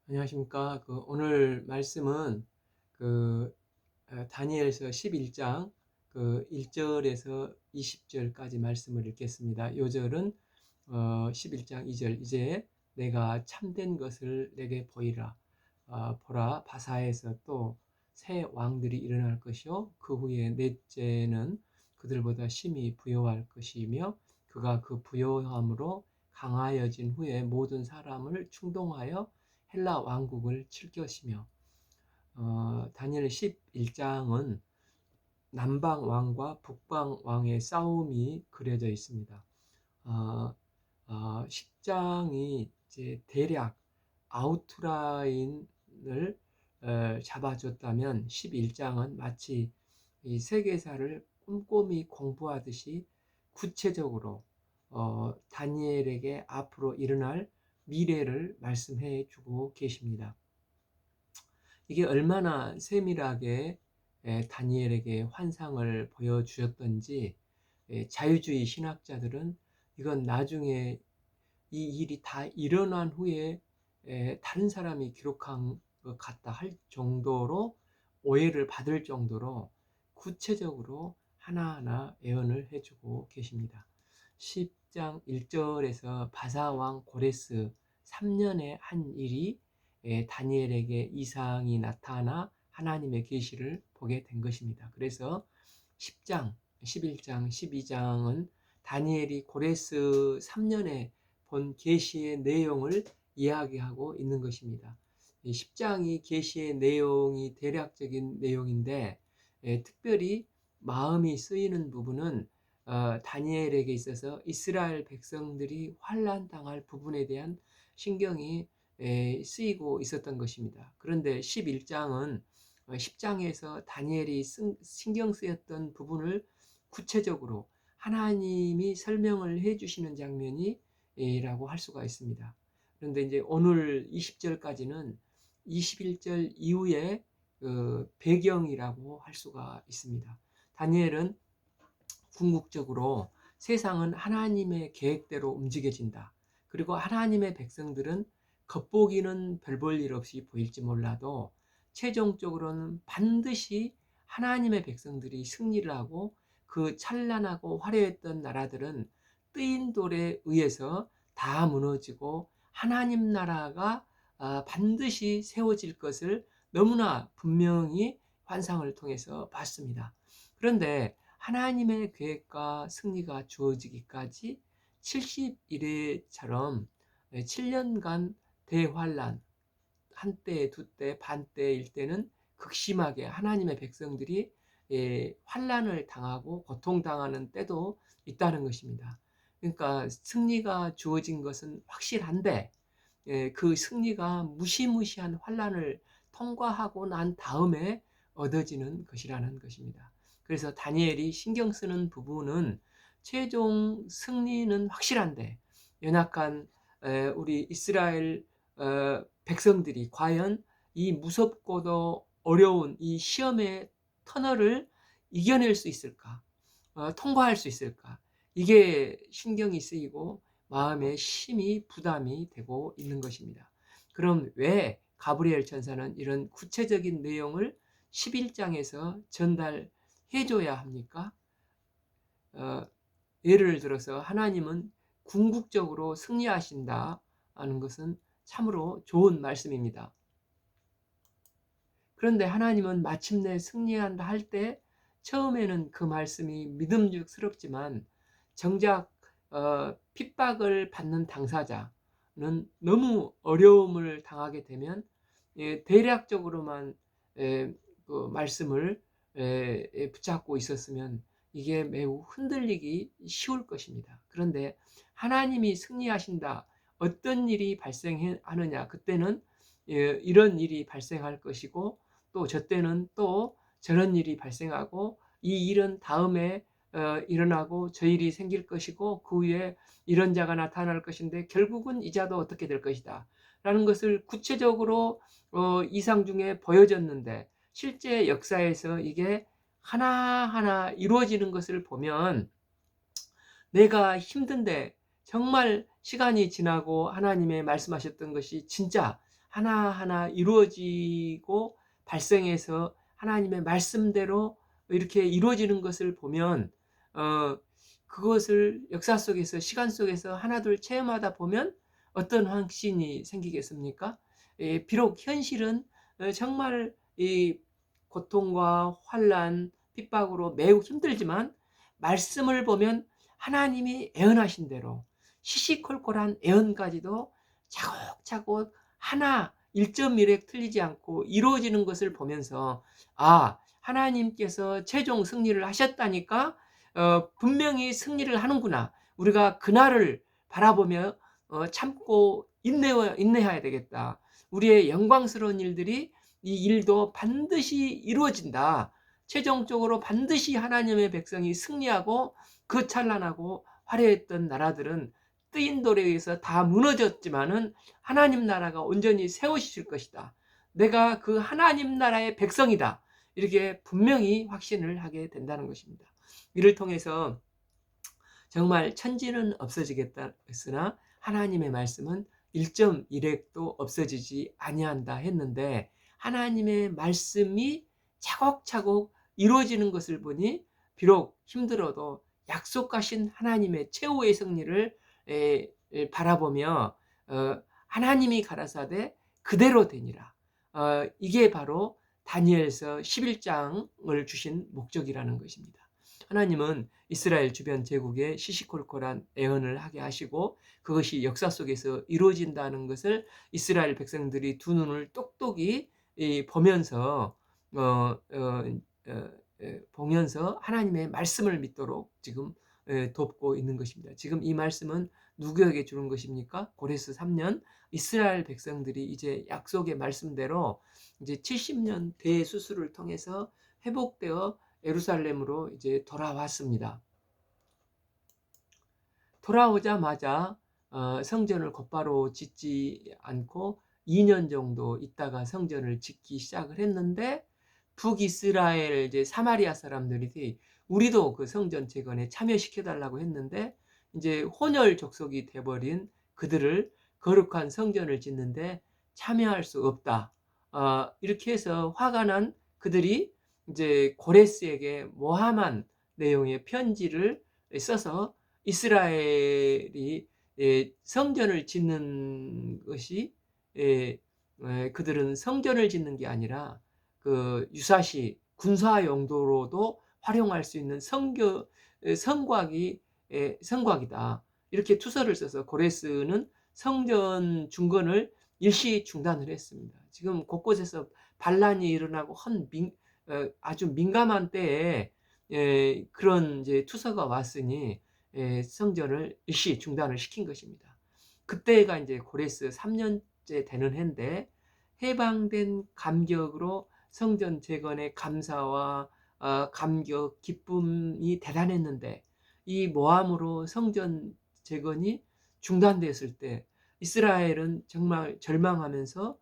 안녕하십니까. 오늘 말씀은 그 다니엘서 11장 1절에서 20절까지 말씀을 읽겠습니다. 요절은 11장 2절, 이제 내가 참된 것을 내게 보이라. 보라, 바사에서 또 새 왕들이 일어날 것이요 그 후에 넷째는 그들보다 심히 부요할 것이며 그가 그 부요함으로 강하여진 후에 모든 사람을 충동하여 헬라 왕국을 칠 것이며, 다니엘 11장은 남방 왕과 북방 왕의 싸움이 그려져 있습니다. 어, 10장이 이제 대략 아웃라인을 잡아줬다면 11장은 마치 이 세계사를 꼼꼼히 공부하듯이 구체적으로 다니엘에게 앞으로 일어날 미래를 말씀해 주고 계십니다. 이게 얼마나 세밀하게 다니엘에게 환상을 보여주셨던지, 자유주의 신학자들은 이건 나중에 이 일이 다 일어난 후에 다른 사람이 기록한 것 같다 할 정도로, 오해를 받을 정도로 구체적으로 하나하나 예언을 해주고 계십니다. 10장 1절에서 바사왕 고레스 3년에 한 일이 다니엘에게 이상이 나타나 하나님의 계시를 보게 된 것입니다. 그래서 10장, 11장, 12장은 다니엘이 고레스 3년에 본 계시의 내용을 이야기하고 있는 것입니다. 10장이 계시의 내용이 대략적인 내용인데, 특별히 마음이 쓰이는 부분은 다니엘에게 있어서 이스라엘 백성들이 환난당할 부분에 대한 신경이 쓰이고 있었던 것입니다. 그런데 11장은 10장에서 다니엘이 신경 쓰였던 부분을 구체적으로 하나님이 설명을 해 주시는 장면이 라고 할 수가 있습니다. 그런데 이제 오늘 20절까지는 21절 이후의 배경이라고 할 수가 있습니다. 다니엘은 궁극적으로 세상은 하나님의 계획대로 움직여진다. 그리고 하나님의 백성들은 겉보기는 별 볼 일 없이 보일지 몰라도 최종적으로는 반드시 하나님의 백성들이 승리를 하고, 그 찬란하고 화려했던 나라들은 뜨인 돌에 의해서 다 무너지고 하나님 나라가 반드시 세워질 것을 너무나 분명히 환상을 통해서 봤습니다. 그런데 하나님의 계획과 승리가 주어지기까지 70일에처럼 7년간 대환란, 한때, 두때, 반때일 때는 극심하게 하나님의 백성들이 환란을 당하고 고통당하는 때도 있다는 것입니다. 그러니까 승리가 주어진 것은 확실한데, 그 승리가 무시무시한 환란을 통과하고 난 다음에 얻어지는 것이라는 것입니다. 그래서 다니엘이 신경 쓰는 부분은 최종 승리는 확실한데, 연약한 우리 이스라엘 백성들이 과연 이 무섭고도 어려운 이 시험의 터널을 이겨낼 수 있을까, 통과할 수 있을까, 이게 신경이 쓰이고 마음에 심히 부담이 되고 있는 것입니다. 그럼 왜 가브리엘 천사는 이런 구체적인 내용을 11장에서 전달해 줘야 합니까? 예를 들어서 하나님은 궁극적으로 승리하신다 하는 것은 참으로 좋은 말씀입니다. 그런데 하나님은 마침내 승리한다 할 때 처음에는 그 말씀이 믿음직스럽지만, 정작 핍박을 받는 당사자는 너무 어려움을 당하게 되면 대략적으로만 그 말씀을 붙잡고 있었으면 이게 매우 흔들리기 쉬울 것입니다. 그런데 하나님이 승리하신다, 어떤 일이 발생하느냐, 그때는 이런 일이 발생할 것이고, 또 저 때는 또 저런 일이 발생하고, 이 일은 다음에 일어나고 저 일이 생길 것이고, 그 후에 이런 자가 나타날 것인데 결국은 이 자도 어떻게 될 것이다 라는 것을 구체적으로 이상 중에 보여졌는데, 실제 역사에서 이게 하나하나 이루어지는 것을 보면 내가 힘든데 정말 시간이 지나고 하나님의 말씀하셨던 것이 진짜 하나하나 이루어지고 발생해서 하나님의 말씀대로 이렇게 이루어지는 것을 보면 그것을 역사 속에서 시간 속에서 하나둘 체험하다 보면 어떤 확신이 생기겠습니까? 비록 현실은 정말 이 고통과 환난, 핍박으로 매우 힘들지만 말씀을 보면 하나님이 애언하신 대로 시시콜콜한 애언까지도 차곡차곡 하나 1.1획 틀리지 않고 이루어지는 것을 보면서 하나님께서 최종 승리를 하셨다니까 분명히 승리를 하는구나. 우리가 그날을 바라보며 참고 인내해야 되겠다. 우리의 영광스러운 일들이 이 일도 반드시 이루어진다. 최종적으로 반드시 하나님의 백성이 승리하고 그 찬란하고 화려했던 나라들은 뜨인 돌에 의해서 다 무너졌지만은 하나님 나라가 온전히 세워지실 것이다. 내가 그 하나님 나라의 백성이다. 이렇게 분명히 확신을 하게 된다는 것입니다. 이를 통해서 정말 천지는 없어지겠다 했으나 하나님의 말씀은 1.1획도 없어지지 아니한다 했는데 하나님의 말씀이 차곡차곡 이루어지는 것을 보니 비록 힘들어도 약속하신 하나님의 최후의 승리를 바라보며 하나님이 가라사대 그대로 되니라. 이게 바로 다니엘서 11장을 주신 목적이라는 것입니다. 하나님은 이스라엘 주변 제국에 시시콜콜한 애언을 하게 하시고 그것이 역사 속에서 이루어진다는 것을 이스라엘 백성들이 두 눈을 똑똑히 보면서 보면서 하나님의 말씀을 믿도록 지금 돕고 있는 것입니다. 지금 이 말씀은 누구에게 주는 것입니까? 고레스 3년 이스라엘 백성들이 이제 약속의 말씀대로 이제 70년 대수술을 통해서 회복되어 예루살렘으로 이제 돌아왔습니다. 돌아오자마자 성전을 곧바로 짓지 않고 2년 정도 있다가 성전을 짓기 시작을 했는데 북이스라엘 이제 사마리아 사람들이 우리도 그 성전 재건에 참여시켜달라고 했는데 이제 혼혈 족속이 돼버린 그들을 거룩한 성전을 짓는데 참여할 수 없다. 이렇게 해서 화가 난 그들이 이제 고레스에게 모함한 내용의 편지를 써서 이스라엘이 성전을 짓는 것이 그들은 성전을 짓는 게 아니라 그 유사시 군사 용도로도 활용할 수 있는 성곽이다. 이렇게 투서를 써서 고레스는 성전 중건을 일시 중단을 했습니다. 지금 곳곳에서 반란이 일어나고 아주 민감한 때에 그런 이제 투서가 왔으니 성전을 일시 중단을 시킨 것입니다. 그때가 이제 고레스 3년째 되는 해인데 해방된 감격으로 성전 재건의 감사와 감격, 기쁨이 대단했는데 이 모함으로 성전 재건이 중단됐을 때 이스라엘은 정말 절망하면서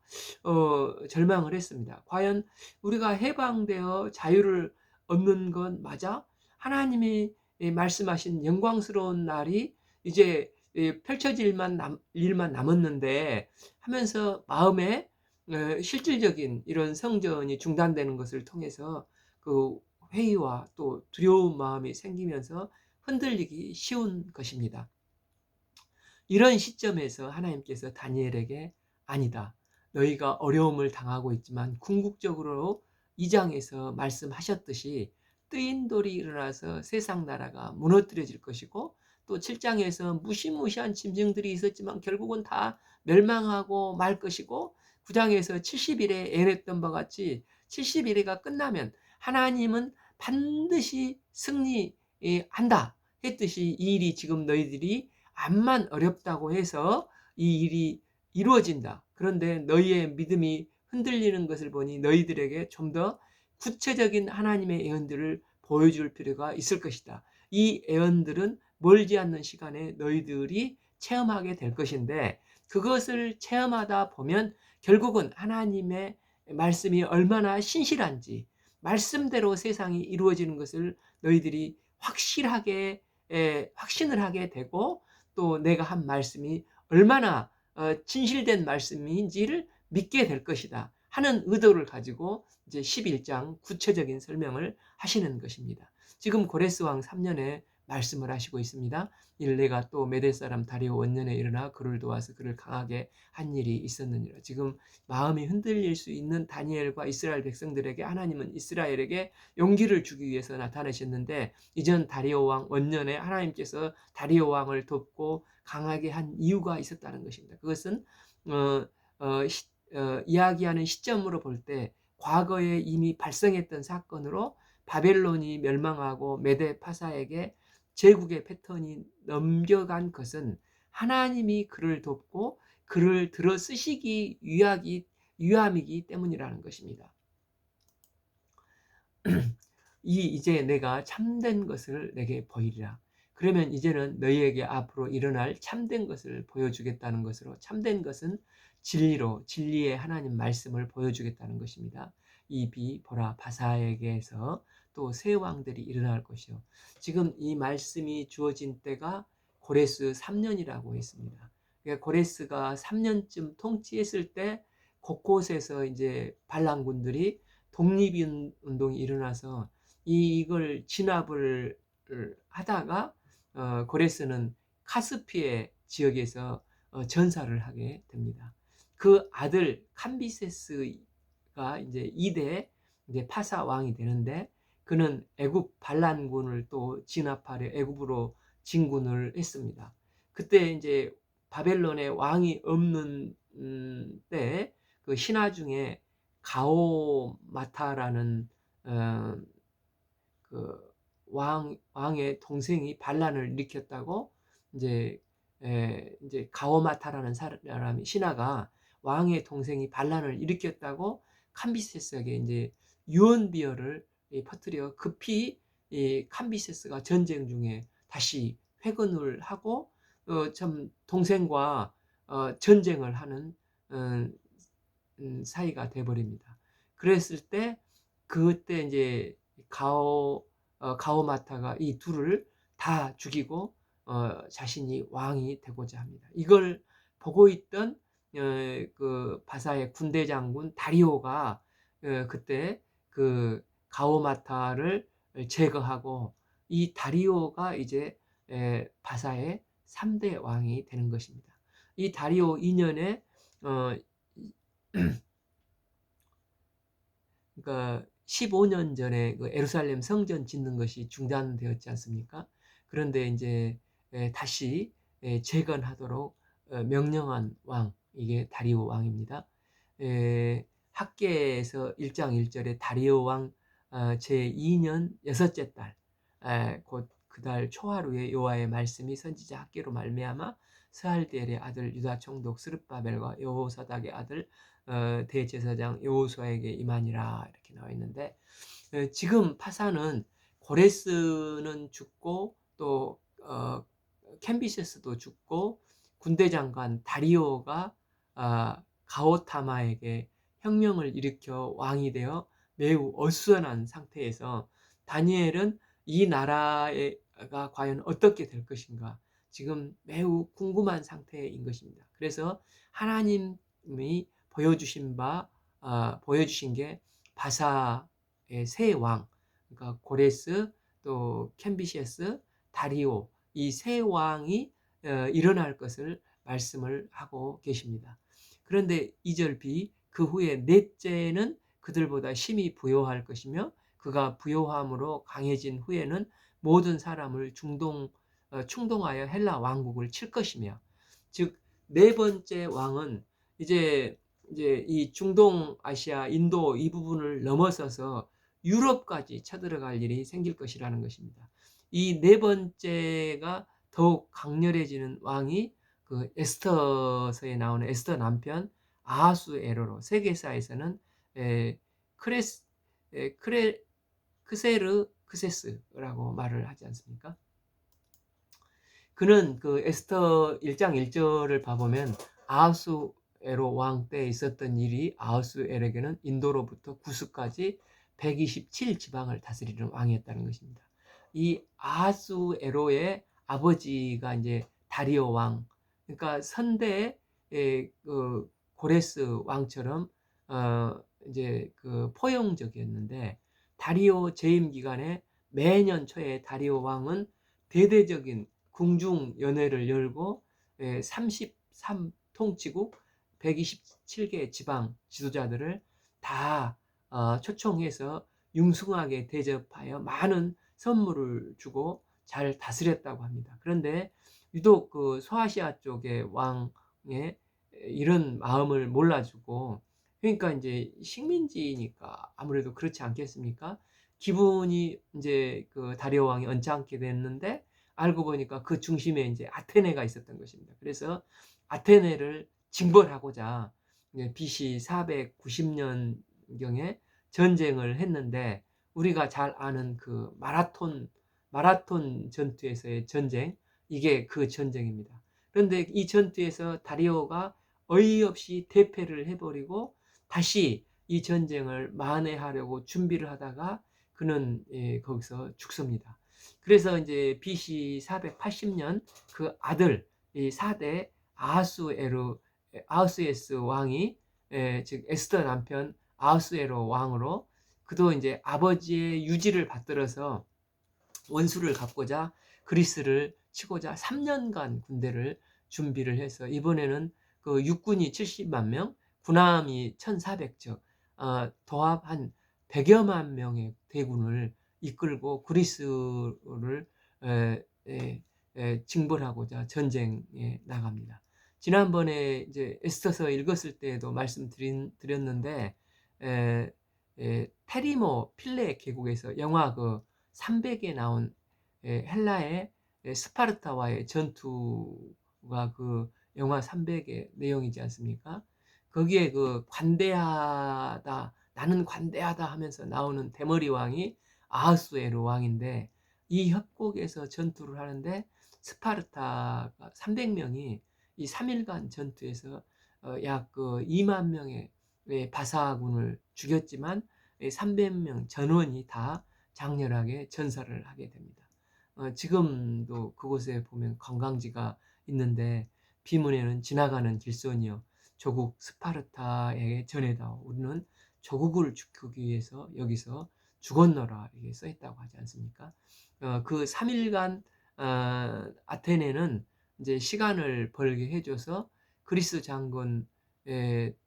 절망을 했습니다. 과연 우리가 해방되어 자유를 얻는 건 맞아? 하나님이 말씀하신 영광스러운 날이 이제 펼쳐질 일만 남았는데 하면서 마음에 실질적인 이런 성전이 중단되는 것을 통해서 그 회의와 또 두려운 마음이 생기면서 흔들리기 쉬운 것입니다. 이런 시점에서 하나님께서 다니엘에게 아니다. 너희가 어려움을 당하고 있지만 궁극적으로 2장에서 말씀하셨듯이 뜨인 돌이 일어나서 세상 나라가 무너뜨려질 것이고 또 7장에서 무시무시한 짐승들이 있었지만 결국은 다 멸망하고 말 것이고 9장에서 70일에 애냈던 바 같이 70일회가 끝나면 하나님은 반드시 승리한다 했듯이 이 일이 지금 너희들이 암만 어렵다고 해서 이 일이 이루어진다. 그런데 너희의 믿음이 흔들리는 것을 보니 너희들에게 좀 더 구체적인 하나님의 예언들을 보여줄 필요가 있을 것이다. 이 예언들은 멀지 않는 시간에 너희들이 체험하게 될 것인데 그것을 체험하다 보면 결국은 하나님의 말씀이 얼마나 신실한지 말씀대로 세상이 이루어지는 것을 너희들이 확신을 하게 되고 또 내가 한 말씀이 얼마나 진실된 말씀인지를 믿게 될 것이다 하는 의도를 가지고 이제 11장 구체적인 설명을 하시는 것입니다. 지금 고레스 왕 3년에 말씀을 하시고 있습니다. 이를 내가 또 메대 사람 다리오 원년에 일어나 그를 도와서 그를 강하게 한 일이 있었느니라. 지금 마음이 흔들릴 수 있는 다니엘과 이스라엘 백성들에게 하나님은 이스라엘에게 용기를 주기 위해서 나타나셨는데, 이전 다리오 왕 원년에 하나님께서 다리오 왕을 돕고 강하게 한 이유가 있었다는 것입니다. 그것은 이야기하는 시점으로 볼 때 과거에 이미 발생했던 사건으로 바벨론이 멸망하고 메데 파사에게 제국의 패턴이 넘겨간 것은 하나님이 그를 돕고 그를 들어 쓰시기 위함이기 때문이라는 것입니다. 이제 내가 참된 것을 내게 보이리라. 그러면 이제는 너희에게 앞으로 일어날 참된 것을 보여주겠다는 것으로, 참된 것은 진리로 진리의 하나님 말씀을 보여주겠다는 것입니다. 이 비 보라 바사에게서 또 새 왕들이 일어날 것이요. 지금 이 말씀이 주어진 때가 고레스 3년이라고 했습니다. 그러니까 고레스가 3년쯤 통치했을 때 곳곳에서 이제 반란군들이 독립운동이 일어나서 이걸 진압을 하다가 고레스는 카스피해 지역에서 전사를 하게 됩니다. 그 아들 캄비세스가 이제 2대 이제 파사 왕이 되는데, 그는 애굽 반란군을 또 진압하려 애굽으로 진군을 했습니다. 그때 이제 바벨론에 왕이 없는 때 그 신하 중에 가오마타라는 그 왕의 동생이 반란을 일으켰다고, 이제 이제 가오마타라는 사람이, 신하가 왕의 동생이 반란을 일으켰다고 캄비세스에게 이제 유언비어를 퍼뜨려 급히 이 캄비세스가 전쟁 중에 다시 회군을 하고 참 동생과 전쟁을 하는 사이가 돼버립니다. 그랬을 때 그때 이제 가오마타가 이 둘을 다 죽이고 자신이 왕이 되고자 합니다. 이걸 보고 있던 그 바사의 군대 장군 다리오가 그때 그 가오마타를 제거하고, 이 다리오가 이제 바사의 3대 왕이 되는 것입니다. 이 다리오 2년에 그러니까 15년 전에 그 예루살렘 성전 짓는 것이 중단되었지 않습니까? 그런데 이제 다시 재건하도록 명령한 왕, 이게 다리오 왕입니다. 학계에서 1장 1절에 다리오 왕 제2년 여섯째 달, 곧 그달 초하루에 여호와의 말씀이 선지자 학계로 말미암아 스알디엘의 아들 유다 총독 스룹바벨과 여호사닥의 아들 대제사장 여호수아에게 임하니라, 이렇게 나와 있는데, 지금 파사는 고레스는 죽고 또 캠비세스도 죽고 군대 장관 다리오가 가오타마에게 혁명을 일으켜 왕이 되어 매우 어수선한 상태에서 다니엘은 이 나라가 과연 어떻게 될 것인가 지금 매우 궁금한 상태인 것입니다. 그래서 하나님이 보여주신 게 바사의 세 왕, 그러니까 고레스, 또 캠비시스, 다리오, 이 세 왕이 일어날 것을 말씀을 하고 계십니다. 그런데 2절 B, 그 후에 넷째는 그들보다 심히 부요할 것이며 그가 부요함으로 강해진 후에는 모든 사람을 충동하여 헬라 왕국을 칠 것이며, 즉 네 번째 왕은 이제 이 중동 아시아 인도 이 부분을 넘어서서 유럽까지 쳐들어갈 일이 생길 것이라는 것입니다. 이 네 번째가 더욱 강렬해지는 왕이 그 에스더서에 나오는 에스더 남편 아하수에로로, 세계사에서는 크세르크세스라고 말을 하지 않습니까? 그는 그 에스더 1장 1절을 봐보면 아하수에로 왕 때에 있었던 일이, 아하수에로에게는 인도로부터 구스까지 127 지방을 다스리는 왕이었다는 것입니다. 이 아하수에로의 아버지가 이제 다리오 왕, 그러니까 선대 그 고레스 왕처럼 이제 그 포용적이었는데, 다리오 재임 기간에 매년 초에 다리오 왕은 대대적인 궁중 연회를 열고 33통치국 127개 지방 지도자들을 다 초청해서 융숭하게 대접하여 많은 선물을 주고 잘 다스렸다고 합니다. 그런데 유독 그 소아시아 쪽의 왕의 이런 마음을 몰라주고, 그러니까 이제 식민지니까 아무래도 그렇지 않겠습니까? 기분이 이제 그 다리오 왕이 언짢게 됐는데, 알고 보니까 그 중심에 이제 아테네가 있었던 것입니다. 그래서 아테네를 징벌하고자 BC 490년경에 전쟁을 했는데, 우리가 잘 아는 그 마라톤 전투에서의 전쟁, 이게 그 전쟁입니다. 그런데 이 전투에서 다리오가 어이없이 대패를 해버리고 다시 이 전쟁을 만회하려고 준비를 하다가 그는 거기서 죽습니다. 그래서 이제 BC 480년 그 아들 이 4대 아하수에스 왕이, 즉 에스더 남편 아하수에로 왕으로, 그도 이제 아버지의 유지를 받들어서 원수를 갚고자 그리스를 치고자 3년간 군대를 준비를 해서, 이번에는 그 육군이 70만 명, 군함이 1,400척, 도합 한 100여만 명의 대군을 이끌고 그리스를 징벌하고자 전쟁에 나갑니다. 지난번에 이제 에스더서 읽었을 때에도 말씀드렸는데, 테리모 필레 계곡에서 영화 그 300에 나온 헬라의 스파르타와의 전투가 그 영화 300의 내용이지 않습니까? 거기에 그 관대하다, 나는 관대하다 하면서 나오는 대머리 왕이 아하수에로 왕인데, 이 협곡에서 전투를 하는데 스파르타가 300명이 이 3일간 전투에서 약 그 2만 명의 바사군을 죽였지만 300명 전원이 다 장렬하게 전사를 하게 됩니다. 지금도 그곳에 보면 관광지가 있는데, 비문에는 지나가는 길손이여 조국 스파르타에게 전해다오, 우리는 조국을 지키기 위해서 여기서 죽었노라, 이게 써 있다고 하지 않습니까? 그 3일간 아테네는 이제 시간을 벌게 해줘서 그리스 장군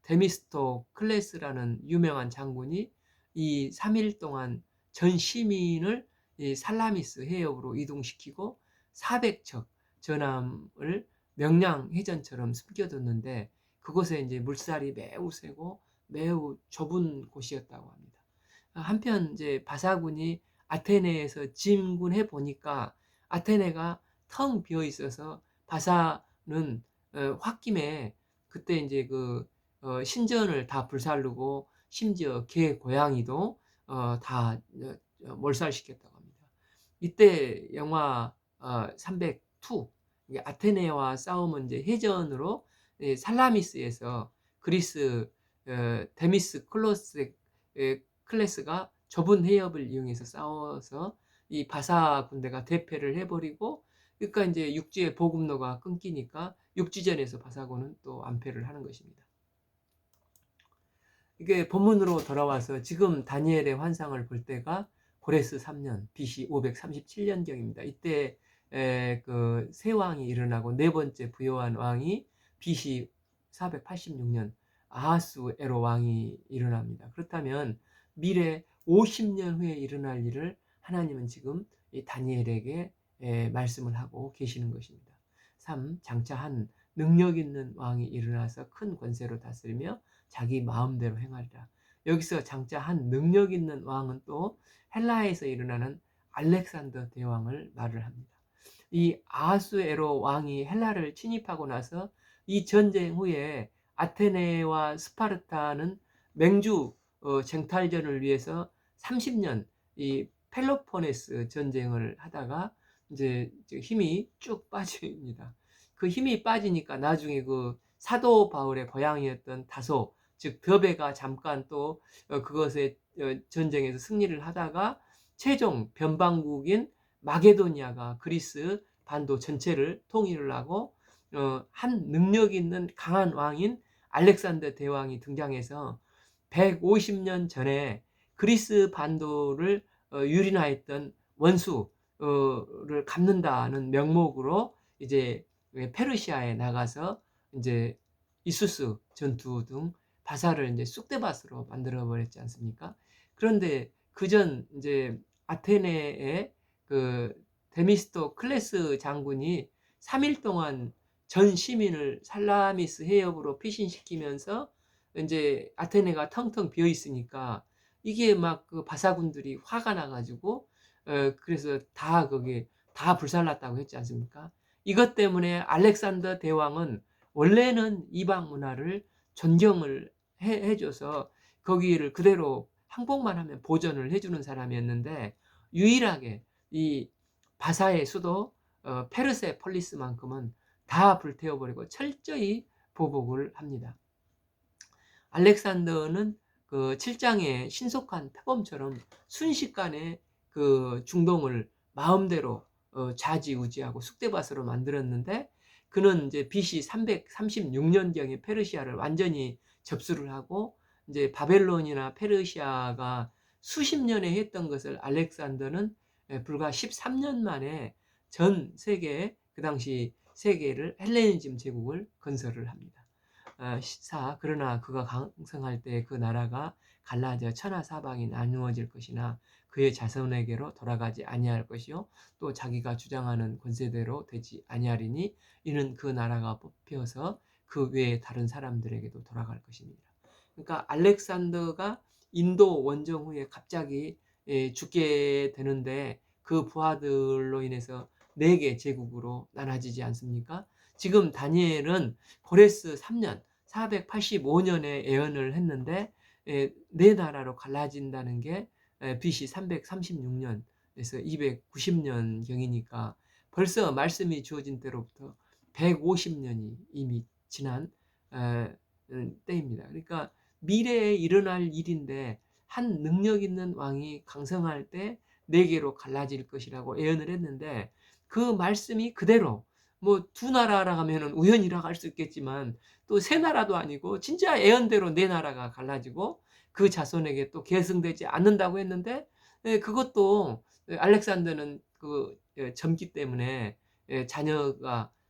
데미스토클레스라는 유명한 장군이 이 3일 동안 전 시민을 이 살라미스 해협으로 이동시키고 400척 전함을 명량해전처럼 숨겨뒀는데, 그곳에 이제 물살이 매우 세고 매우 좁은 곳이었다고 합니다. 한편 이제 바사군이 아테네에서 진군해 보니까 아테네가 텅 비어 있어서 바사는 홧김에 그때 이제 그 신전을 다 불살르고 심지어 개 고양이도 다 몰살시켰다고 합니다. 이때 영화 302, 아테네와 싸움은 이제 해전으로 살라미스에서 그리스 데미스 클레스가 좁은 해협을 이용해서 싸워서 이 바사 군대가 대패를 해버리고, 그러니까 이제 육지의 보급로가 끊기니까 육지전에서 바사군은 또 안패를 하는 것입니다. 이게 본문으로 돌아와서 지금 다니엘의 환상을 볼 때가 고레스 3년 BC 537년경입니다. 이때 그 세 왕이 일어나고 네 번째 부요한 왕이 BC 486년 아하수에로 왕이 일어납니다. 그렇다면 미래 50년 후에 일어날 일을 하나님은 지금 이 다니엘에게 말씀을 하고 계시는 것입니다. 3. 장차 한 능력 있는 왕이 일어나서 큰 권세로 다스리며 자기 마음대로 행하리라. 여기서 장차 한 능력 있는 왕은 또 헬라에서 일어나는 알렉산더 대왕을 말을 합니다. 이 아하수에로 왕이 헬라를 침입하고 나서 이 전쟁 후에 아테네와 스파르타는 맹주 쟁탈전을 위해서 30년 이 펠로포네스 전쟁을 하다가 이제 힘이 쭉 빠집니다. 그 힘이 빠지니까 나중에 그 사도 바울의 고향이었던 다소, 즉 더베가 잠깐 또 그것의 전쟁에서 승리를 하다가 최종 변방국인 마게도니아가 그리스 반도 전체를 통일을 하고 한 능력 있는 강한 왕인 알렉산더 대왕이 등장해서 150년 전에 그리스 반도를 유린하였던 원수를 갚는다는 명목으로 이제 페르시아에 나가서 이제 이수스 전투 등 바사를 이제 쑥대밭으로 만들어 버렸지 않습니까? 그런데 그전 이제 아테네의 그 데미스토 클레스 장군이 3일 동안 전 시민을 살라미스 해협으로 피신시키면서 이제 아테네가 텅텅 비어 있으니까 이게 막 그 바사군들이 화가 나가지고 그래서 다 거기 다 불살랐다고 했지 않습니까? 이것 때문에 알렉산더 대왕은 원래는 이방 문화를 존경을 해줘서 거기를 그대로 항복만 하면 보존을 해주는 사람이었는데 유일하게 이 바사의 수도 페르세폴리스만큼은 다 불태워버리고 철저히 보복을 합니다. 알렉산더는 그 7장의 신속한 표범처럼 순식간에 그 중동을 마음대로 좌지우지하고 쑥대밭으로 만들었는데 그는 이제 BC 336년경에 페르시아를 완전히 접수를 하고 이제 바벨론이나 페르시아가 수십 년에 했던 것을 알렉산더는 불과 13년 만에 전 세계 그 당시 세계를 헬레니즘 제국을 건설을 합니다. 그러나 그가 강성할 때 그 나라가 갈라져 천하사방이 나누어질 것이나 그의 자손에게로 돌아가지 아니할 것이요 또 자기가 주장하는 권세대로 되지 아니하리니 이는 그 나라가 뽑혀서 그 외에 다른 사람들에게도 돌아갈 것입니다. 그러니까 알렉산더가 인도 원정 후에 갑자기 죽게 되는데 그 부하들로 인해서 4개 제국으로 나눠지지 않습니까? 지금 다니엘은 고레스 3년 485년에 예언을 했는데 4나라로 갈라진다는 게 BC 336년에서 290년경이니까 벌써 말씀이 주어진 때로부터 150년이 이미 지난 때입니다. 그러니까 미래에 일어날 일인데 한 능력 있는 왕이 강성할 때 4개로 갈라질 것이라고 예언을 했는데 그 말씀이 그대로 뭐 2나라라 하면은 우연이라고 할 수 있겠지만 또 3나라도 아니고 진짜 예언대로 4나라가 갈라지고 그 자손에게 또 계승되지 않는다고 했는데 그것도 알렉산더는 그 젊기 때문에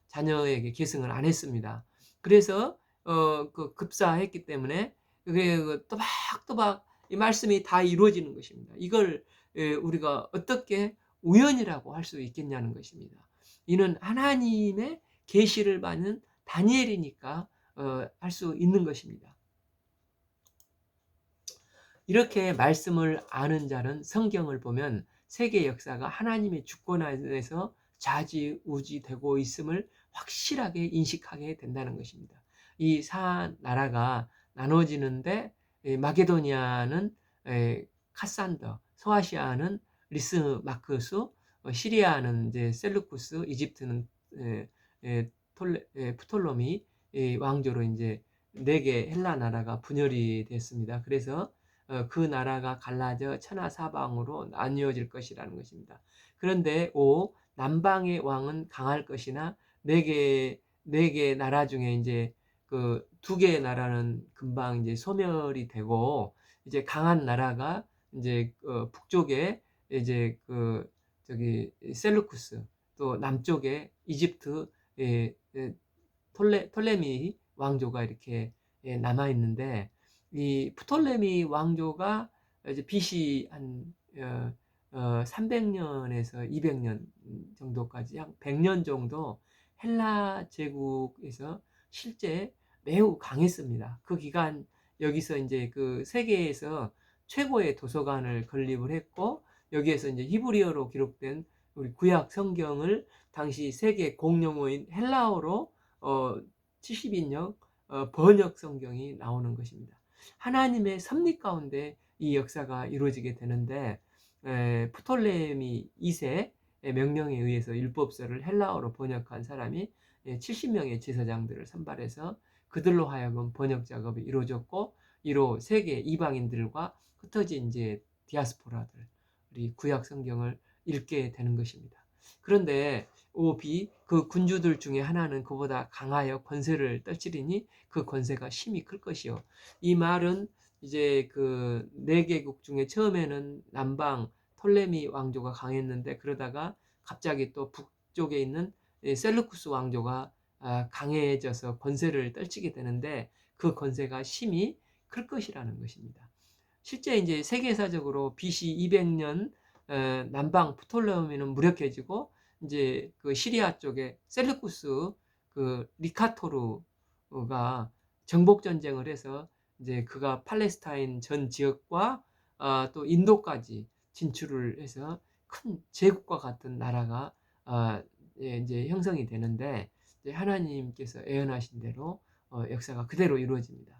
자녀에게 계승을 안 했습니다. 그래서 그 급사했기 때문에 그 또박또박 이 말씀이 다 이루어지는 것입니다. 이걸 우리가 어떻게 우연이라고 할 수 있겠냐는 것입니다. 이는 하나님의 계시를 받는 다니엘이니까 할 수 있는 것입니다. 이렇게 말씀을 아는 자는 성경을 보면 세계 역사가 하나님의 주권 안에서 좌지우지되고 있음을 확실하게 인식하게 된다는 것입니다. 이 4나라가 나눠지는데 마게도니아는 카산더, 소아시아는 리스마크스, 시리아는 이제 셀루쿠스, 이집트는 프톨로미 왕조로 이제 4개 헬라 나라가 분열이 됐습니다. 그래서 그 나라가 갈라져 천하사방으로 나뉘어질 것이라는 것입니다. 그런데 남방의 왕은 강할 것이나 4개 나라 중에 이제 그 2개의 나라는 금방 이제 소멸이 되고 이제 강한 나라가 이제 북쪽에 이제 그 저기 셀루쿠스 또 남쪽에 이집트 톨레미 왕조가 이렇게 남아 있는데 이 프톨레미 왕조가 이제 BC 한 300년에서 200년 정도까지 약 100년 정도 헬라 제국에서 실제 매우 강했습니다. 그 기간 여기서 이제 그 세계에서 최고의 도서관을 건립을 했고 여기에서 이제 히브리어로 기록된 우리 구약 성경을 당시 세계 공용어인 헬라어로 70인역 번역 성경이 나오는 것입니다. 하나님의 섭리 가운데 이 역사가 이루어지게 되는데 프톨레미 2세의 명령에 의해서 율법서를 헬라어로 번역한 사람이 70명의 제사장들을 선발해서 그들로 하여금 번역 작업이 이루어졌고 이로 세계 이방인들과 흩어진 이제 디아스포라들이 구약 성경을 읽게 되는 것입니다. 그런데 오비 그 군주들 중에 하나는 그보다 강하여 권세를 떨치리니 그 권세가 심히 클 것이요. 이 말은 이제 그 네 개국 중에 처음에는 남방 톨레미 왕조가 강했는데 그러다가 갑자기 또 북쪽에 있는 셀루쿠스 왕조가 강해져서 권세를 떨치게 되는데 그 권세가 심히 클 것이라는 것입니다. 실제 이제 세계사적으로 BC 200년 남방 프톨레미는 무력해지고 이제 그 시리아 쪽에 셀루쿠스 그 리카토르가 정복 전쟁을 해서 이제 그가 팔레스타인 전 지역과 또 인도까지 진출을 해서 큰 제국과 같은 나라가 이제 형성이 되는데 이제 하나님께서 예언하신 대로 역사가 그대로 이루어집니다.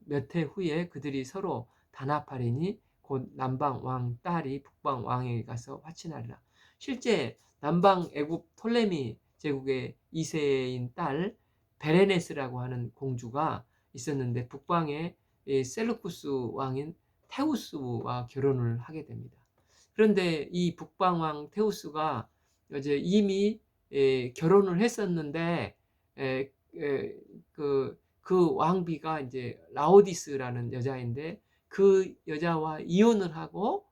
몇 해 후에 그들이 서로 단합하리니 곧 남방 왕 딸이 북방 왕에게 가서 화친하리라. 실제 남방 애굽 톨레미 제국의 2세인 딸 베레네스라고 하는 공주가 있었는데 북방의 셀루쿠스 왕인 테우스와 결혼을 하게 됩니다. 그런데 이 북방 왕 테우스가 이제 이미 결혼을 했었는데 그 왕비가 이제 라오디스라는 여자인데 그 여자와 이혼을 하고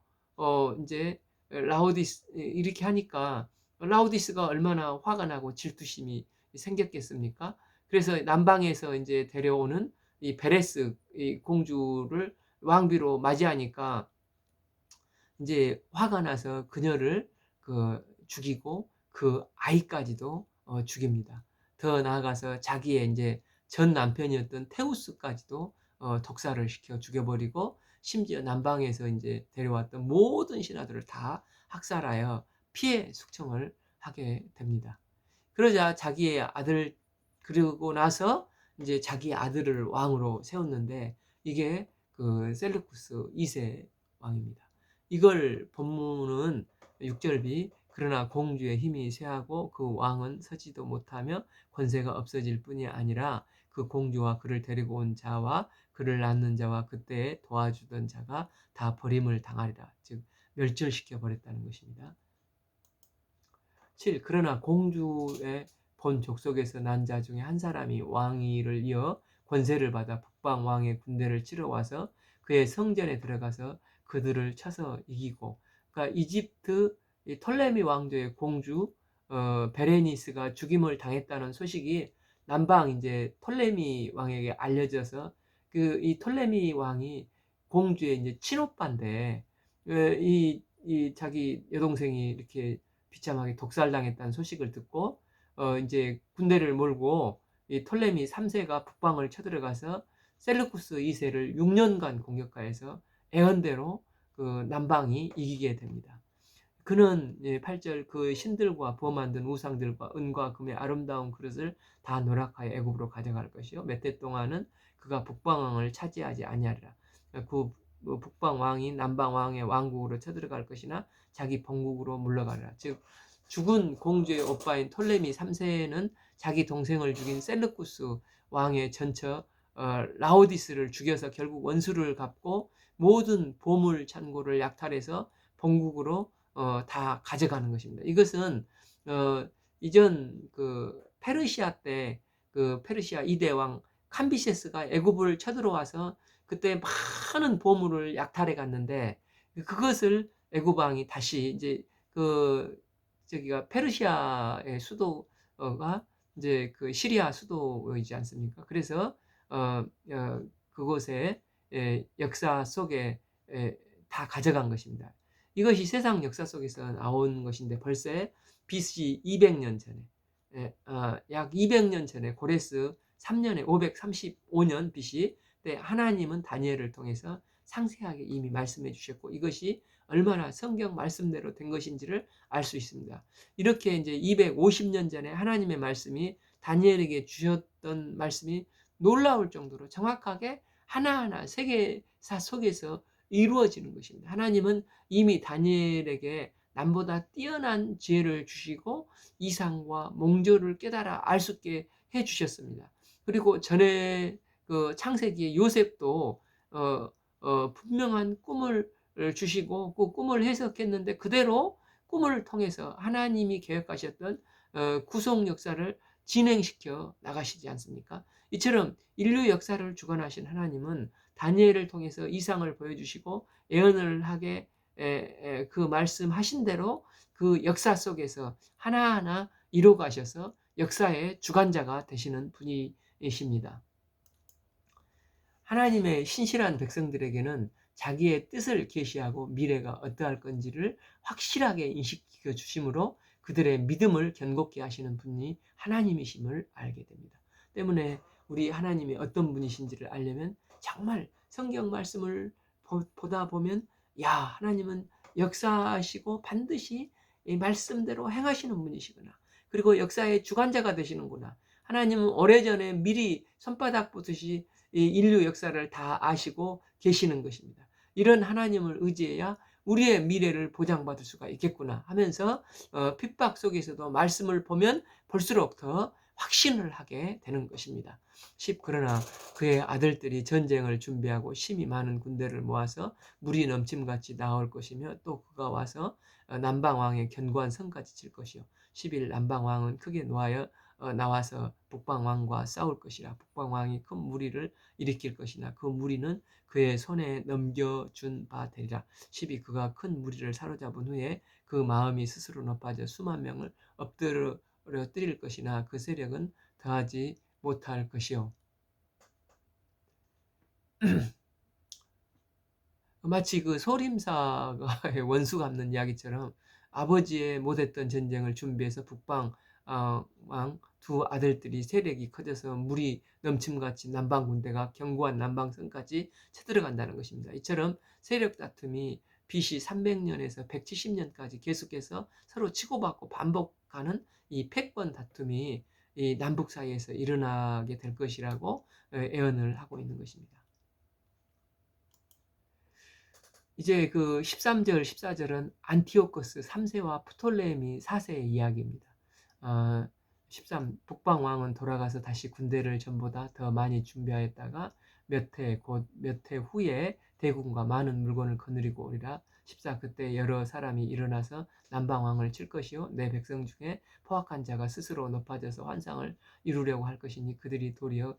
이제 라오디스 이렇게 하니까 라오디스가 얼마나 화가 나고 질투심이 생겼겠습니까? 그래서 남방에서 이제 데려오는 이 베레스 이 공주를 왕비로 맞이하니까 이제 화가 나서 그녀를 죽이고 그 아이까지도 죽입니다. 더 나아가서 자기의 이제 전 남편이었던 테우스까지도 독살을 시켜 죽여버리고 심지어 남방에서 이제 데려왔던 모든 신하들을 다 학살하여 피해 숙청을 하게 됩니다. 그러자 자기의 아들 그러고 나서 이제 자기 아들을 왕으로 세웠는데 이게 그 셀루쿠스 2세 왕입니다. 이걸 본문은 6절비 그러나 공주의 힘이 쇠하고 그 왕은 서지도 못하며 권세가 없어질 뿐이 아니라 그 공주와 그를 데리고 온 자와 그를 낳는 자와 그때 도와주던 자가 다 버림을 당하리라. 즉 멸절시켜 버렸다는 것입니다. 7. 그러나 공주의 본 족속에서 난 자 중에 한 사람이 왕위를 이어 권세를 받아 북방 왕의 군대를 치러 와서 그의 성전에 들어가서 그들을 쳐서 이기고, 그러니까 이집트 톨레미 왕조의 공주 베레니스가 죽임을 당했다는 소식이 남방 이제 톨레미 왕에게 알려져서 이 톨레미 왕이 공주의 이제 친오빠인데 이 자기 여동생이 이렇게 비참하게 독살당했다는 소식을 듣고 이제 군대를 몰고 이 톨레미 3세가 북방을 쳐들어가서 셀루쿠스 2세를 6년간 공격하여서 애언대로 그 남방이 이기게 됩니다. 그는 8절 그 신들과 부어 만든 우상들과 은과 금의 아름다운 그릇을 다 노력하여 애굽으로 가져갈 것이요 몇 해 동안은 그가 북방왕을 차지하지 아니하리라. 그 북방 왕이 남방 왕의 왕국으로 쳐들어갈 것이나 자기 본국으로 물러가리라. 즉 죽은 공주의 오빠인 톨레미 3세는 자기 동생을 죽인 셀루쿠스 왕의 전처 라오디스를 죽여서 결국 원수를 갚고 모든 보물 창고를 약탈해서 본국으로 다 가져가는 것입니다. 이것은 이전 그 페르시아 때 그 페르시아 2대 왕 캄비세스가 애굽을 쳐들어와서 그때 많은 보물을 약탈해 갔는데 그것을 애굽 왕이 다시 이제 저기가 페르시아의 수도가 이제 그 시리아 수도이지 않습니까? 그래서 그곳에 역사 속에 다 가져간 것입니다. 이것이 세상 역사 속에서 나온 것인데 벌써 BC 200년 전에 약 200년 전에 고레스 3년에 535년 BC 때 하나님은 다니엘을 통해서 상세하게 이미 말씀해 주셨고 이것이 얼마나 성경 말씀대로 된 것인지를 알 수 있습니다. 이렇게 이제 250년 전에 하나님의 말씀이 다니엘에게 주셨던 말씀이 놀라울 정도로 정확하게 하나하나 세계사 속에서 이루어지는 것입니다. 하나님은 이미 다니엘에게 남보다 뛰어난 지혜를 주시고 이상과 몽조를 깨달아 알 수 있게 해 주셨습니다. 그리고 전에 그 창세기의 요셉도 분명한 꿈을 주시고 그 꿈을 해석했는데 그대로 꿈을 통해서 하나님이 계획하셨던 구속 역사를 진행시켜 나가시지 않습니까? 이처럼 인류 역사를 주관하신 하나님은 다니엘을 통해서 이상을 보여주시고 예언을 하게 그 말씀하신 대로 그 역사 속에서 하나하나 이루어 가셔서 역사의 주관자가 되시는 분이십니다. 하나님의 신실한 백성들에게는 자기의 뜻을 계시하고 미래가 어떠할 건지를 확실하게 인식시켜 주심으로 그들의 믿음을 견고케 하시는 분이 하나님이심을 알게 됩니다. 때문에 우리 하나님이 어떤 분이신지를 알려면 정말 성경 말씀을 보다 보면 야, 하나님은 역사하시고 반드시 이 말씀대로 행하시는 분이시구나. 그리고 역사의 주관자가 되시는구나. 하나님은 오래전에 미리 손바닥 보듯이 이 인류 역사를 다 아시고 계시는 것입니다. 이런 하나님을 의지해야 우리의 미래를 보장받을 수가 있겠구나 하면서 핍박 속에서도 말씀을 보면 볼수록 더 확신을 하게 되는 것입니다. 그러나 그의 아들들이 전쟁을 준비하고 힘이 많은 군대를 모아서 물이 넘침같이 나올 것이며 또 그가 와서 남방왕의 견고한 성까지 칠 것이요 10일 남방왕은 크게 노하여 나와서 북방왕과 싸울 것이라. 북방왕이 큰 무리를 일으킬 것이나 그 무리는 그의 손에 넘겨준 바 되리라. 12 그가 큰 무리를 사로잡은 후에 그 마음이 스스로 높아져 수만 명을 엎드려 것이나 그 세력은 더하지 못할 것이요. 마치 그 소림사가 원수 갚는 이야기처럼 아버지의 못했던 전쟁을 준비해서 북방 왕 두 아들들이 세력이 커져서 물이 넘침같이 남방 군대가 견고한 남방성까지 쳐들어간다는 것입니다. 이처럼 세력 다툼이 BC 300년에서 170년까지 계속해서 서로 치고받고 반복하는 이 패권 다툼이 이 남북 사이에서 일어나게 될 것이라고 예언을 하고 있는 것입니다. 이제 그 13절, 14절은 안티오코스 3세와 프톨레미 4세의 이야기입니다. 13 북방왕은 돌아가서 다시 군대를 전보다 더 많이 준비하였다가 몇 해 후에 대군과 많은 물건을 거느리고 오리라. 14 그때 여러 사람이 일어나서 남방왕을 칠 것이요 내 백성 중에 포악한 자가 스스로 높아져서 환상을 이루려고 할 것이니 그들이 도리어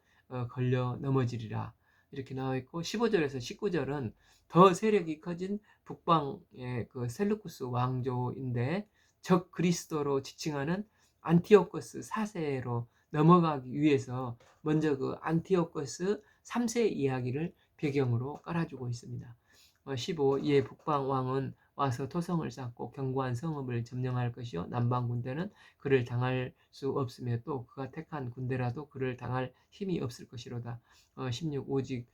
걸려 넘어지리라. 이렇게 나와 있고 15절에서 19절은 더 세력이 커진 북방의 그 셀루쿠스 왕조인데 적 그리스도로 지칭하는 안티오코스 4세로 넘어가기 위해서 먼저 그 안티오코스 3세 이야기를 배경으로 깔아주고 있습니다. 15 이에 북방 왕은 와서 토성을 쌓고 견고한 성읍을 점령할 것이요 남방 군대는 그를 당할 수 없으며 또 그가 택한 군대라도 그를 당할 힘이 없을 것이로다. 16 오직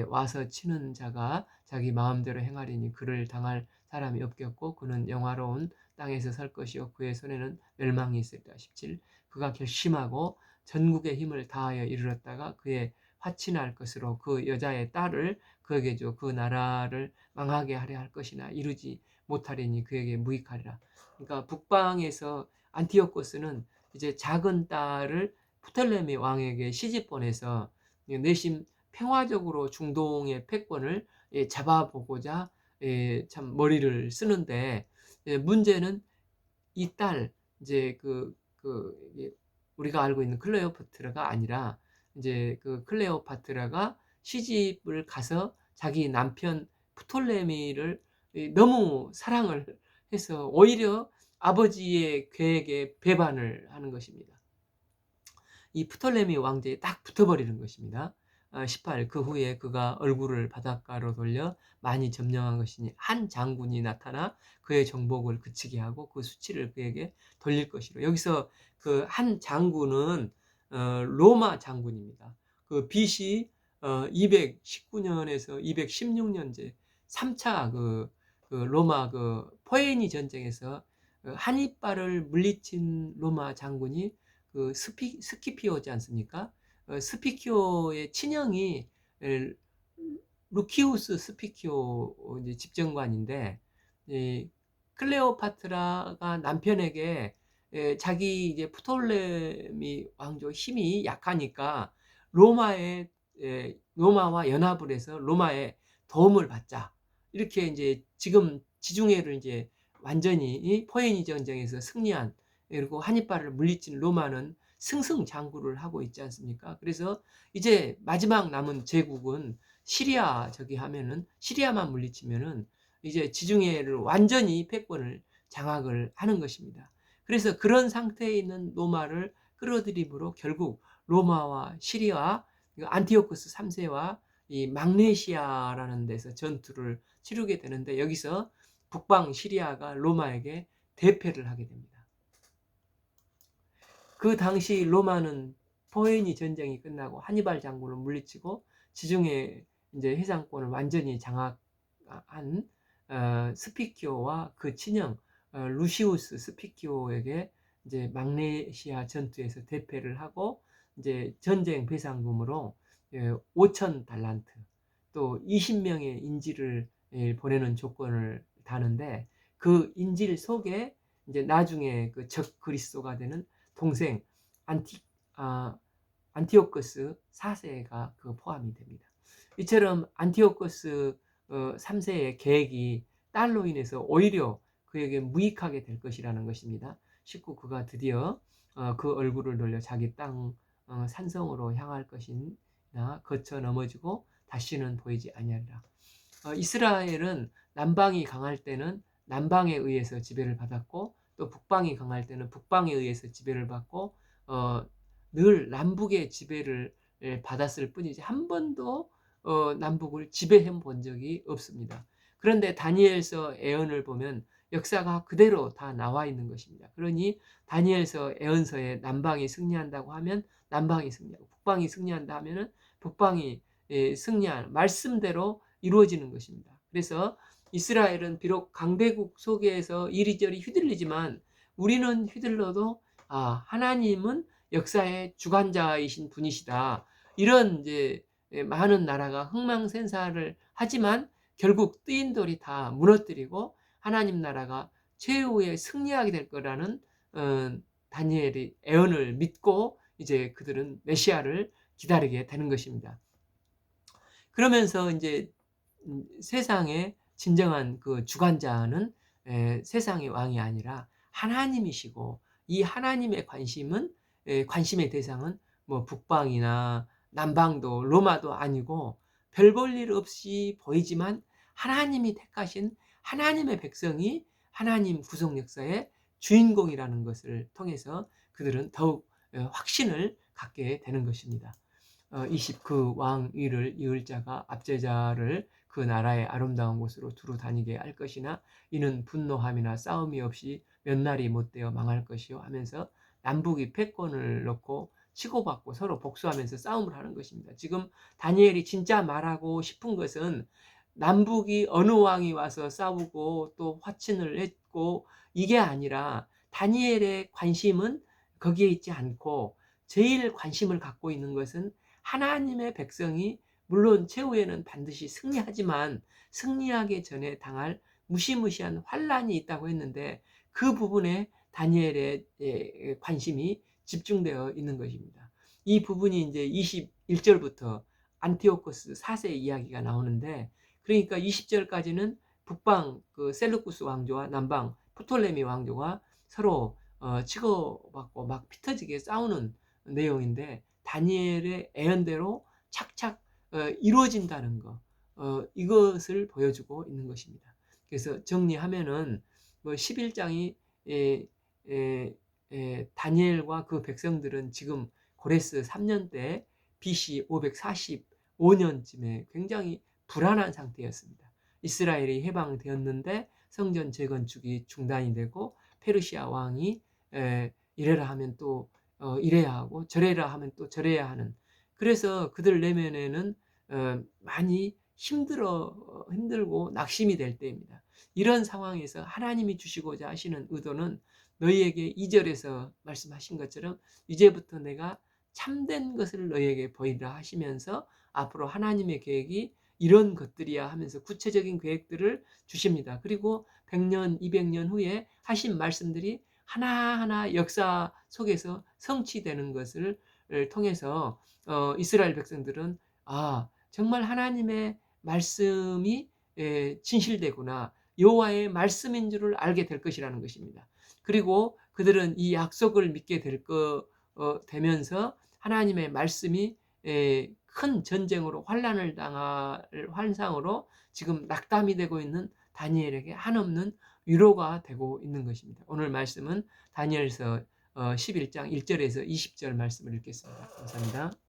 와서 치는 자가 자기 마음대로 행하리니 그를 당할 사람이 없겠고 그는 영화로운 땅에서 살 것이요 그의 손에는 멸망이 있으리라. 17 그가 결심하고 전국의 힘을 다하여 이르렀다가 그의 화친할 것으로 그 여자의 딸을 그에게 줘 그 나라를 망하게 하려 할 것이나 이루지 못하리니 그에게 무익하리라. 그러니까 북방에서 안티오코스는 이제 작은 딸을 프톨레미 왕에게 시집 보내서 내심 평화적으로 중동의 패권을 잡아보고자 참 머리를 쓰는데 문제는 이 딸 이제 우리가 알고 있는 클레오파트라가 아니라 이제 그 클레오파트라가 시집을 가서 자기 남편 프톨레미를 너무 사랑을 해서 오히려 아버지의 계획에 배반을 하는 것입니다. 이 프톨레미 왕제에 딱 붙어버리는 것입니다. 18 그 후에 그가 얼굴을 바닷가로 돌려 많이 점령한 것이니 한 장군이 나타나 그의 정복을 그치게 하고 그 수치를 그에게 돌릴 것이로. 여기서 그 한 장군은 로마 장군입니다. 그 BC 219년에서 216년제 3차 그 로마 그 포에니 전쟁에서 한니발을 물리친 로마 장군이 그 스키피오지 않습니까? 스피키오의 친형이 루키우스 스피키오 이제 집정관인데 클레오파트라가 남편에게 자기 이제 프톨레미 왕조 힘이 약하니까 로마와 연합을 해서 로마의 도움을 받자 이렇게 이제 지금 지중해를 이제 완전히 포에니 전쟁에서 승리한, 그리고 한니발을 물리친 로마는 승승장구를 하고 있지 않습니까? 그래서 이제 마지막 남은 제국은 시리아, 저기 하면은 시리아만 물리치면은 이제 지중해를 완전히 패권을 장악을 하는 것입니다. 그래서 그런 상태에 있는 로마를 끌어들임으로 결국 로마와 시리아, 안티오쿠스 3세와 이 mag네시아라는 데서 전투를 치르게 되는데, 여기서 북방 시리아가 로마에게 대패를 하게 됩니다. 그 당시 로마는 포에니 전쟁이 끝나고 하니발 장군을 물리치고 지중해 이제 해상권을 완전히 장악한 스피키오와 그 친형 루시우스 스피키오에게 이제 mag네시아 전투에서 대패를 하고, 이제 전쟁 배상금으로 5천 달란트 또 20명의 인질을 보내는 조건을 다는데, 그 인질 속에 이제 나중에 그 적 그리스도가 되는 동생 안티 안티오커스 4세가 그 포함이 됩니다. 이처럼 안티오커스 3세의 계획이 딸로 인해서 오히려 그에게 무익하게 될 것이라는 것입니다. 19, 그가 드디어 그 얼굴을 돌려 자기 땅 산성으로 향할 것이나 거쳐 넘어지고 다시는 보이지 아니하리라. 이스라엘은 남방이 강할 때는 남방에 의해서 지배를 받았고, 또 북방이 강할 때는 북방에 의해서 지배를 받고, 늘 남북의 지배를 받았을 뿐이지 한 번도 남북을 지배해 본 적이 없습니다. 그런데 다니엘서 애언을 보면 역사가 그대로 다 나와 있는 것입니다. 그러니 다니엘서 애언서에 남방이 승리한다고 하면 남방이 승리하고, 북방이 승리한다 하면은 북방이 승리하는 말씀대로 이루어지는 것입니다. 그래서 이스라엘은 비록 강대국 속에서 이리저리 휘둘리지만 우리는 휘둘러도 하나님은 역사의 주관자이신 분이시다. 이런 이제 많은 나라가 흥망생사를 하지만 결국 뜨인 돌이 다 무너뜨리고 하나님 나라가 최후에 승리하게 될 거라는 다니엘의 애언을 믿고 이제 그들은 메시아를 기다리게 되는 것입니다. 그러면서 이제 세상의 진정한 그 주관자는 세상의 왕이 아니라 하나님이시고, 이 하나님의 관심의 대상은 뭐 북방이나 남방도 로마도 아니고 별 볼 일 없이 보이지만 하나님이 택하신 하나님의 백성이 하나님 구속 역사의 주인공이라는 것을 통해서 그들은 더욱 확신을 갖게 되는 것입니다. 20, 그 왕위를 이을 자가 압제자를 그 나라의 아름다운 곳으로 두루 다니게 할 것이나 이는 분노함이나 싸움이 없이 몇 날이 못되어 망할 것이요 하면서 남북이 패권을 놓고 치고받고 서로 복수하면서 싸움을 하는 것입니다. 지금 다니엘이 진짜 말하고 싶은 것은 남북이 어느 왕이 와서 싸우고 또 화친을 했고 이게 아니라, 다니엘의 관심은 거기에 있지 않고 제일 관심을 갖고 있는 것은 하나님의 백성이 물론 최후에는 반드시 승리하지만 승리하기 전에 당할 무시무시한 환란이 있다고 했는데, 그 부분에 다니엘의 관심이 집중되어 있는 것입니다. 이 부분이 이제 21절부터 안티오코스 4세 이야기가 나오는데, 그러니까 20절까지는 북방 그 셀루쿠스 왕조와 남방 프톨레미 왕조가 서로 치고받고 막 피터지게 싸우는 내용인데, 다니엘의 애언대로 착착 이루어진다는 것, 이것을 보여주고 있는 것입니다. 그래서 정리하면은 뭐 11장이 다니엘과 그 백성들은 지금 고레스 3년 때 BC 545년쯤에 굉장히 불안한 상태였습니다. 이스라엘이 해방되었는데 성전 재건축이 중단이 되고, 페르시아 왕이 이래라 하면 또 이래야 하고 저래라 하면 또 저래야 하는, 그래서 그들 내면에는 많이 힘들고 낙심이 될 때입니다. 이런 상황에서 하나님이 주시고자 하시는 의도는 너희에게 2절에서 말씀하신 것처럼 이제부터 내가 참된 것을 너희에게 보이라 하시면서 앞으로 하나님의 계획이 이런 것들이야 하면서 구체적인 계획들을 주십니다. 그리고 100년, 200년 후에 하신 말씀들이 하나하나 역사 속에서 성취되는 것을 통해서 이스라엘 백성들은 정말 하나님의 말씀이 진실되구나, 여호와의 말씀인 줄을 알게 될 것이라는 것입니다. 그리고 그들은 이 약속을 믿게 되면서 하나님의 말씀이 큰 전쟁으로 환란을 당할 환상으로 지금 낙담이 되고 있는 다니엘에게 한없는 위로가 되고 있는 것입니다. 오늘 말씀은 다니엘서 11장 1절에서 20절 말씀을 읽겠습니다. 감사합니다.